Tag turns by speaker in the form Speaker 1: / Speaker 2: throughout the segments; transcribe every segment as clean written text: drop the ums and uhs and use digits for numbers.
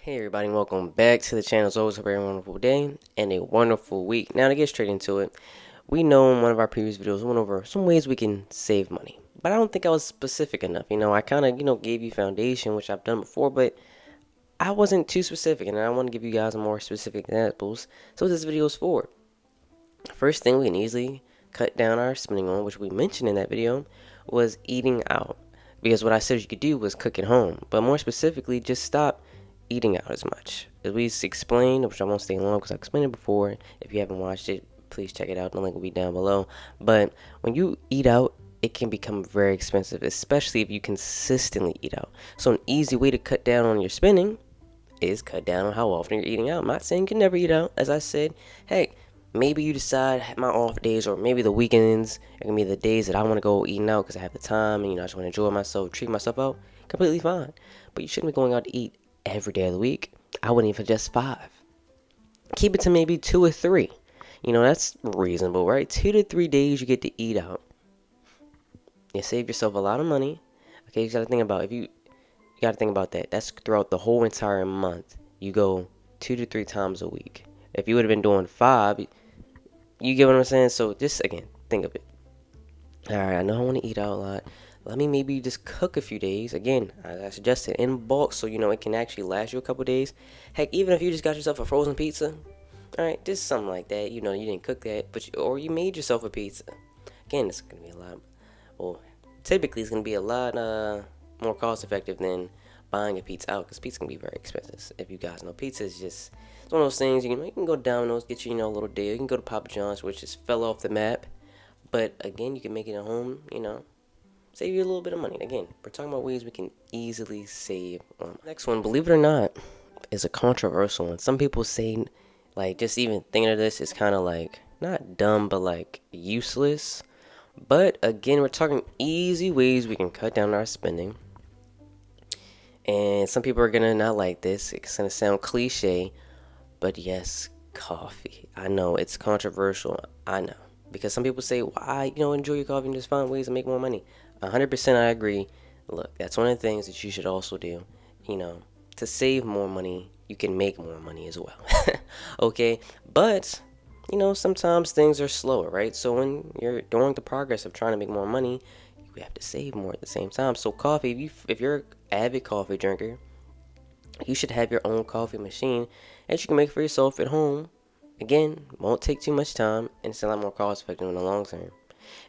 Speaker 1: Hey everybody, and welcome back to the channel. As always, hope you're having a wonderful day and a wonderful week. Now to get straight into it, we know in one of our previous videos we went over some ways we can save money. But I don't think I was specific enough. I kind of, gave you foundation, which I've done before, but I wasn't too specific, and I want to give you guys more specific examples. So what this video is for. First thing we can easily cut down our spending on, which we mentioned in that video, was eating out. Because what I said you could do was cook at home. But more specifically, just stop eating out as much. As we explained, which I won't stay long because I explained it before. If you haven't watched it, please check it out. The link will be down below. But when you eat out, it can become very expensive, especially if you consistently eat out. So an easy way to cut down on your spending is cut down on how often you're eating out. I'm not saying you can never eat out. As I said, hey, maybe you decide my off days or maybe the weekends are gonna be the days that I want to go eating out because I have the time and I just want to enjoy myself, treat myself out. Completely fine. But you shouldn't be going out to eat every day of the week. I wouldn't even suggest 5. Keep it to maybe 2 or 3. That's reasonable, right? 2 to 3 days you get to eat out. You save yourself a lot of money. Okay, you gotta think about that. That's throughout the whole entire month. You go 2 to 3 times a week. If you would have been doing 5, you get what I'm saying? So just again, think of it. Alright, I know I want to eat out a lot. Let me maybe just cook a few days. Again, I suggested in bulk so it can actually last you a couple days. Heck, even if you just got yourself a frozen pizza, alright, just something like that. You didn't cook that, or you made yourself a pizza. Again, it's gonna be a lot. Well, typically it's gonna be a lot more cost effective than buying a pizza out because pizza can be very expensive. If you guys know, pizza is just it's one of those things. You can go Domino's, get you a little deal. You can go to Papa John's, which just fell off the map. But again, you can make it at home. Save you a little bit of money. Again, we're talking about ways we can easily save. Next one, believe it or not, is a controversial one. Some people say, like, just even thinking of this is kind of like not dumb, but like useless. But again, we're talking easy ways we can cut down our spending. And some people are gonna not like this. It's gonna sound cliche, but yes, coffee. I know it's controversial. I know because some people say, "Why, enjoy your coffee and just find ways to make more money." 100% I agree. Look, that's one of the things that you should also do. You know, to save more money, you can make more money as well. Okay, but sometimes things are slower, right? So when you're during the progress of trying to make more money, you have to save more at the same time. So coffee, if you're an avid coffee drinker, you should have your own coffee machine that you can make for yourself at home. Again, won't take too much time and it's a lot more cost effective in the long term.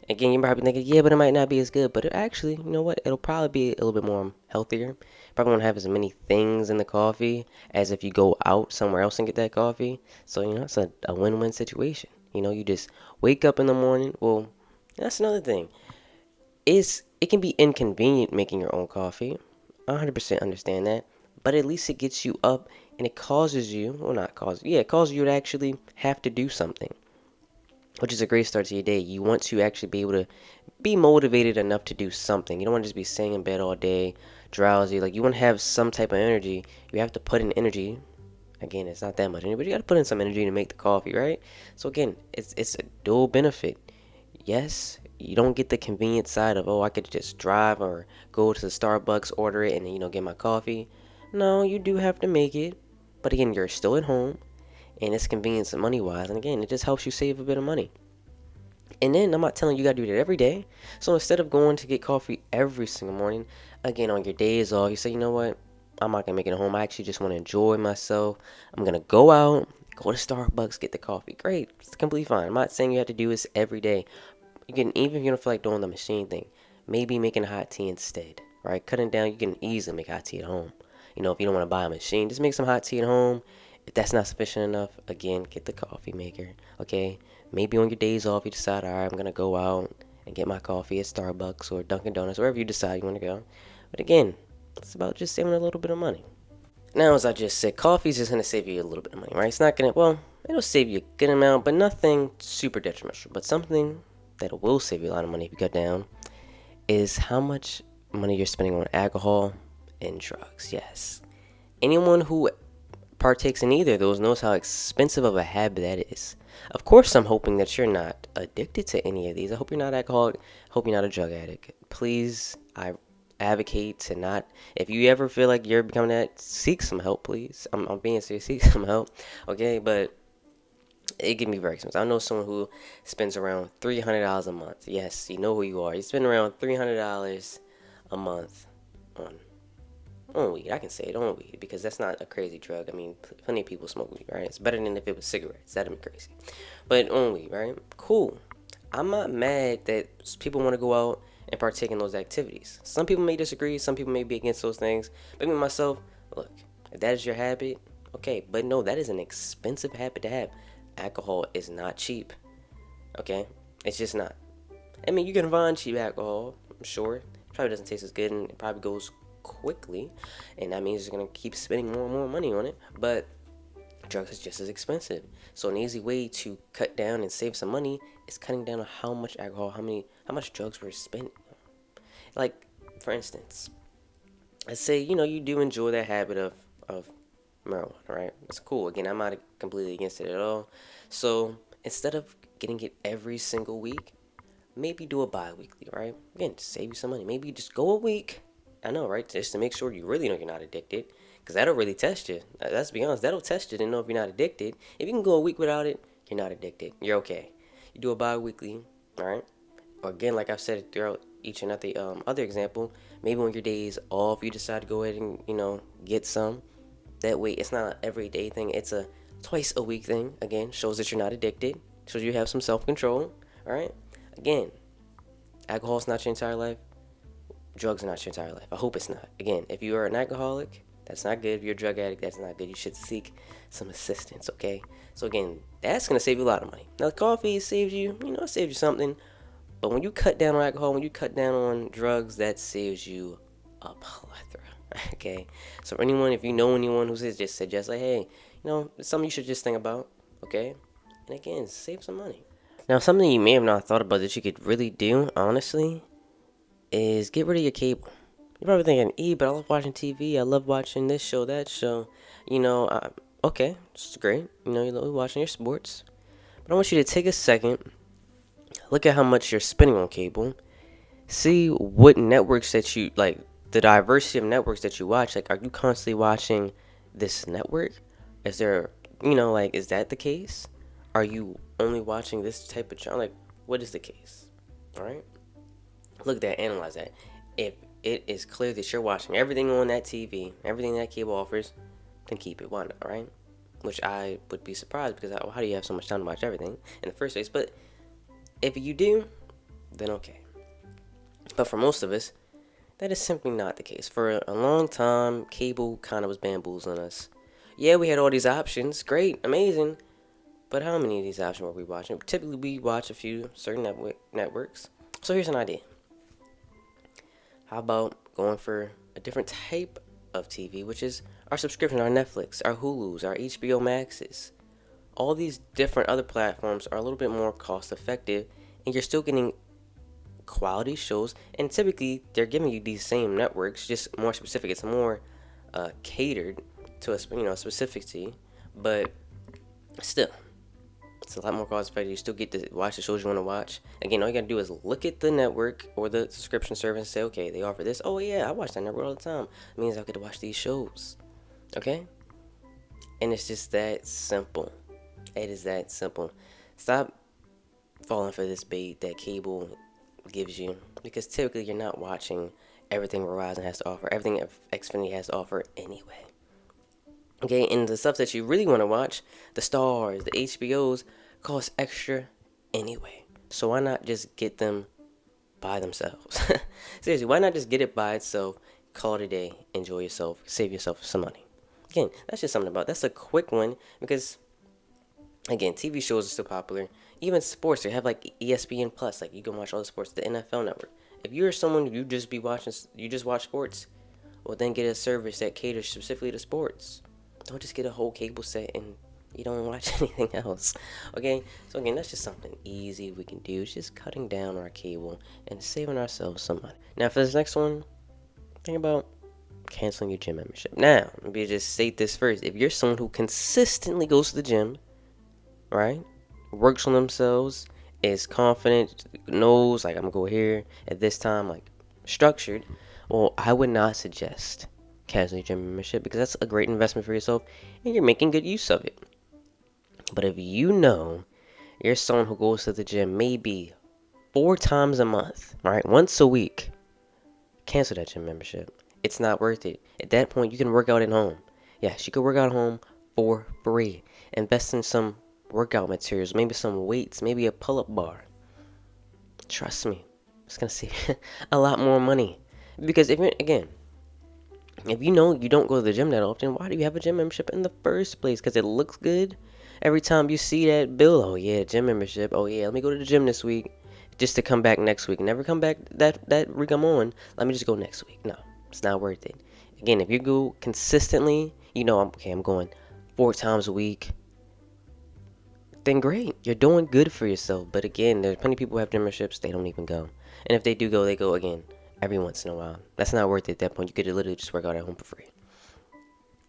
Speaker 1: Again, you're probably thinking, yeah, but it might not be as good. But it actually, you know what? It'll probably be a little bit more healthier. Probably won't have as many things in the coffee as if you go out somewhere else and get that coffee. So, it's a win-win situation. You just wake up in the morning. Well, that's another thing. It can be inconvenient making your own coffee. I 100% understand that. But at least it gets you up and it causes you, well, not causes, yeah, it causes you to actually have to do something, which is a great start to your day. You want to actually be able to be motivated enough to do something. You don't want to just be sitting in bed all day, drowsy. Like, you want to have some type of energy. You have to put in energy. Again, it's not that much energy, but you got to put in some energy to make the coffee, right? So again, it's a dual benefit. Yes, you don't get the convenient side of, oh, I could just drive or go to the Starbucks, order it, and then, get my coffee. No, you do have to make it. But again, you're still at home, and it's convenience and money wise. And again, it just helps you save a bit of money. And then I'm not telling you, you gotta do that every day. So instead of going to get coffee every single morning, again, on your days off, you say, you know what? I'm not gonna make it at home. I actually just want to enjoy myself. I'm gonna go out, go to Starbucks, get the coffee. Great, it's completely fine. I'm not saying you have to do this every day. You can, even if you don't feel like doing the machine thing, maybe making hot tea instead, right? Cutting down, you can easily make hot tea at home. If you don't want to buy a machine, just make some hot tea at home. If that's not sufficient enough, again, get the coffee maker, okay? Maybe on your days off, you decide, all right, I'm going to go out and get my coffee at Starbucks or Dunkin' Donuts, wherever you decide you want to go. But again, it's about just saving a little bit of money. Now, as I just said, coffee is just going to save you a little bit of money, right? It's not going to, well, it'll save you a good amount, but nothing super detrimental. But something that will save you a lot of money if you cut down is how much money you're spending on alcohol and drugs. Yes. Anyone who partakes in either of those knows how expensive of a habit that is. Of course, I'm hoping that you're not addicted to any of these. I hope you're not alcoholic. I hope you're not a drug addict. Please, I advocate to not. If you ever feel like you're becoming that, seek some help, please. I'm being serious. Seek some help, okay? But it can be very expensive. I know someone who spends around $300 a month. Yes, you know who you are. You spend around $300 a month on weed. I can say it on weed because that's not a crazy drug. I mean, plenty of people smoke weed, right? It's better than if it was cigarettes. That'd be crazy. But on weed, right? Cool. I'm not mad that people want to go out and partake in those activities. Some people may disagree. Some people may be against those things. But me myself, look, if that is your habit, okay. But no, that is an expensive habit to have. Alcohol is not cheap. Okay, it's just not. I mean, you can find cheap alcohol. I'm sure. It probably doesn't taste as good, and it probably goes quickly, and that means you're gonna keep spending more and more money on it. But drugs is just as expensive. So an easy way to cut down and save some money is cutting down on how much alcohol, how much drugs were spent. Like, for instance, let's say you do enjoy that habit of marijuana, right? It's cool. Again, I'm not completely against it at all. So instead of getting it every single week, maybe do a bi-weekly, right? Again, to save you some money. Maybe just go a week. I know, right? Just to make sure you really know you're not addicted. Because that'll really test you. Let's be honest. That'll test you to know if you're not addicted. If you can go a week without it, you're not addicted. You're okay. You do a bi-weekly, all right? Or again, like I've said throughout each and every other example, maybe on your days off, you decide to go ahead and, get some. That way, it's not an everyday thing. It's a twice a week thing. Again, shows that you're not addicted. Shows you have some self-control, all right? Again, alcohol's not your entire life. Drugs are not your entire life. I hope it's not. Again, if you are an alcoholic, that's not good. If you're a drug addict, that's not good. You should seek some assistance, okay? So again, that's going to save you a lot of money. Now, coffee saves you, it saves you something. But when you cut down on alcohol, when you cut down on drugs, that saves you a plethora, okay? So for anyone, if you know anyone who says, just suggest like, hey, it's something you should just think about, okay? And again, save some money. Now, something you may have not thought about that you could really do, honestly, is get rid of your cable. You're probably thinking, but I love watching TV. I love watching this show, that show. Okay, it's great. You love watching your sports. But I want you to take a second, look at how much you're spending on cable. See what networks that you, like, the diversity of networks that you watch. Like, are you constantly watching this network? Is there, is that the case? Are you only watching this type of channel? Like, what is the case? All right? Look at that, analyze that. If it is clear that you're watching everything on that TV, everything that cable offers, then keep it. Why not, right? Which I would be surprised because how do you have so much time to watch everything in the first place? But if you do, then okay. But for most of us, that is simply not the case. For a long time, cable kind of was bamboozling us. Yeah, we had all these options. Great, amazing. But how many of these options were we watching? Typically, we watch a few certain networks. So here's an idea. How about going for a different type of TV, which is our subscription, our Netflix, our Hulus, our HBO Maxes. All these different other platforms are a little bit more cost effective, and you're still getting quality shows, and typically they're giving you these same networks, just more specific. It's more catered to a specificity, but still, it's a lot more cost effective. You still get to watch the shows you want to watch. Again, all you gotta do is look at the network or the subscription service and say, okay, they offer this. Oh yeah, I watch that network all the time. It means I'll get to watch these shows. Okay? And it's just that simple. It is that simple. Stop falling for this bait that cable gives you, because typically you're not watching everything Verizon has to offer, everything Xfinity has to offer anyway. Okay, and the stuff that you really want to watch, the Stars, the HBOs, cost extra anyway. So why not just get them by themselves? Seriously, why not just get it by itself, call it a day, enjoy yourself, save yourself some money? Again, that's just something about, that's a quick one, because again, TV shows are still popular. Even sports, they have like ESPN Plus, like you can watch all the sports, the NFL Network. If you're someone who you just watch sports, well then get a service that caters specifically to sports. Don't just get a whole cable set and you don't watch anything else. Okay? So again, that's just something easy we can do. It's just cutting down our cable and saving ourselves some money. Now for this next one, think about canceling your gym membership. Now, let me just state this first. If you're someone who consistently goes to the gym, right? Works on themselves, is confident, knows like I'm gonna go here at this time, like structured. Well, I would not suggest canceling your gym membership because that's a great investment for yourself and you're making good use of it. But if you know you're someone who goes to the gym maybe 4 times a month, right? Once a week, cancel that gym membership. It's not worth it. At that point, you can work out at home. Yes, you can work out at home for free. Invest in some workout materials, maybe some weights, maybe a pull-up bar. Trust me, it's gonna save a lot more money. Because if you know you don't go to the gym that often, why do you have a gym membership in the first place? Because it looks good. Every time you see that bill, oh yeah, gym membership. Oh yeah, let me go to the gym this week, just to come back next week. Never come back that week I'm on. Let me just go next week. No, it's not worth it. Again, if you go consistently, I'm going 4 times a week. Then great, you're doing good for yourself. But again, there's plenty of people who have gym memberships, they don't even go. And if they do go, they go again every once in a while. That's not worth it at that point. You could literally just work out at home for free.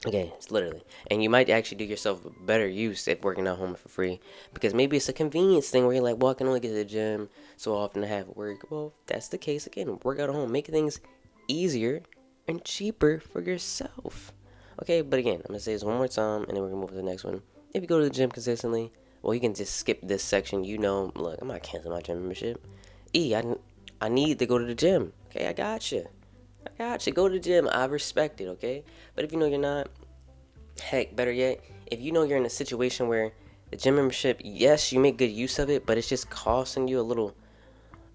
Speaker 1: Okay, it's literally. And you might actually do yourself better use at working out home for free. Because maybe it's a convenience thing where you're like, well, I can only get to the gym so often I have work. Well, if that's the case, again, work out at home. Make things easier and cheaper for yourself. Okay, but again, I'm going to say this one more time and then we're going to move to the next one. If you go to the gym consistently, well, you can just skip this section. Look, I'm not canceling my gym membership. I need to go to the gym. Okay, I got you. Go to the gym. I respect it, okay? But if you know you're not, heck, better yet, if you know you're in a situation where the gym membership, yes, you make good use of it, but it's just costing you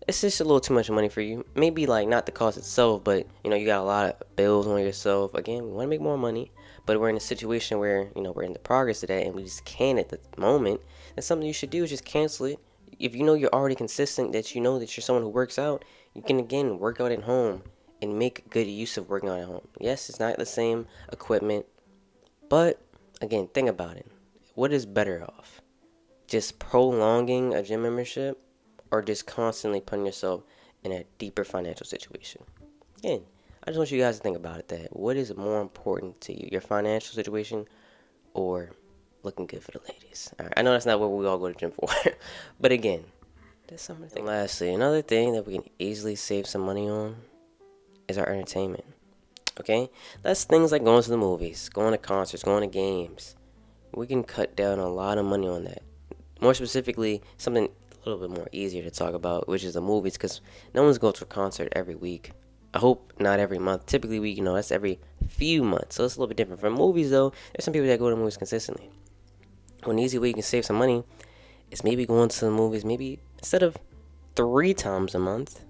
Speaker 1: it's just a little too much money for you. Maybe like not the cost itself, but you got a lot of bills on yourself. Again, we want to make more money, but we're in a situation where we're in the progress of that, and we just can't at the moment. Then something you should do is just cancel it. If you know you're already consistent, that you know that you're someone who works out, you can again work out at home and make good use of working out at home. Yes, it's not the same equipment, but again, think about it. What is better off? Just prolonging a gym membership or just constantly putting yourself in a deeper financial situation? Again, I just want you guys to think about it, that what is more important to you, your financial situation or looking good for the ladies? All right, I know that's not what we all go to the gym for, but again, that's something to think. And lastly, another thing that we can easily save some money on is our entertainment. Okay, that's things like going to the movies, going to concerts, going to games. We can cut down a lot of money on that. More specifically, something a little bit more easier to talk about, which is the movies, because no one's going to a concert every week. I hope not every month. Typically, that's every few months, so it's a little bit different. For movies, though, there's some people that go to movies consistently. One easy way you can save some money is maybe going to the movies, maybe instead of 3 times a month,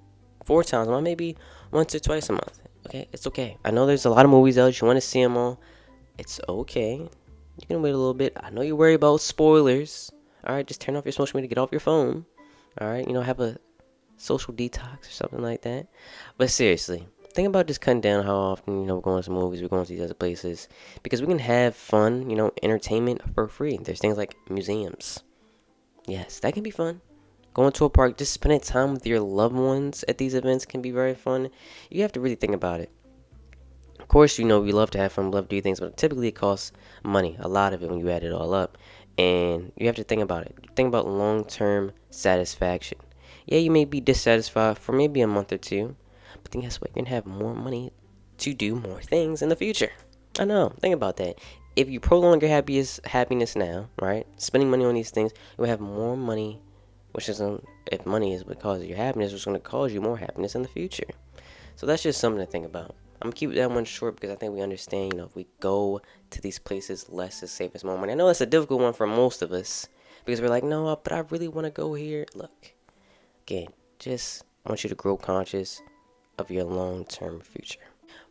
Speaker 1: 4 times a month, maybe once or twice a month. Okay, it's okay. I know there's a lot of movies out. You want to see them all. It's okay. You can wait a little bit. I know you worry about spoilers. All right, just turn off your social media. Get off your phone. All right, have a social detox or something like that. But seriously, think about just cutting down how often, we're going to movies, we're going to these other places. Because we can have fun, entertainment for free. There's things like museums. Yes, that can be fun. Going to a park, just spending time with your loved ones at these events can be very fun. You have to really think about it. Of course, we love to have fun, we love to do things, but typically it costs money, a lot of it when you add it all up. And you have to think about it. Think about long-term satisfaction. Yeah, you may be dissatisfied for maybe a month or two, but then guess what? You're going to have more money to do more things in the future. I know. Think about that. If you prolong your happiness now, right? Spending money on these things, you'll have more money, which is, if money is what causes your happiness, it's going to cause you more happiness in the future. So that's just something to think about. I'm going to keep that one short because I think we understand, if we go to these places, less is save us more money. I know that's a difficult one for most of us because we're like, no, but I really want to go here. Look, again, just want you to grow conscious of your long-term future.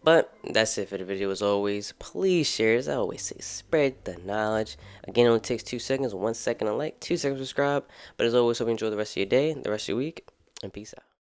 Speaker 1: But that's it for the video. As always, please share. As I always say, spread the knowledge. Again, it only takes 2 seconds, 1 second to like, 2 seconds to subscribe. But as always, hope you enjoy the rest of your day, the rest of your week, and peace out.